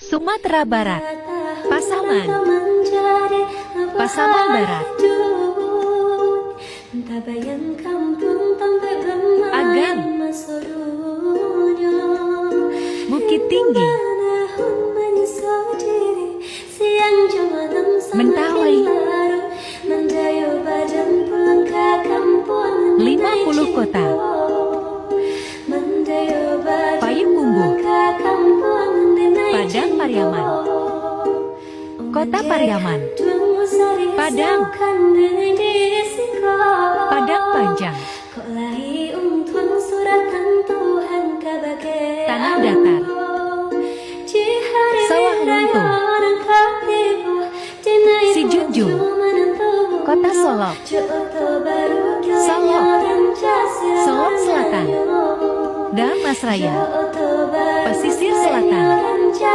Sumatera Barat, Pasaman, Pasaman Barat, Agam, Bukit Tinggi, Mentawai, 50 kota, Payakumbuh, Padang Pariaman, Kota Pariaman, Padang, Padang Panjang, Tanah Datar, Sawah Lunto, Sijunjung, Kota Solok, Solok, Solok Selatan, Damasraya, Pesisir Selatan.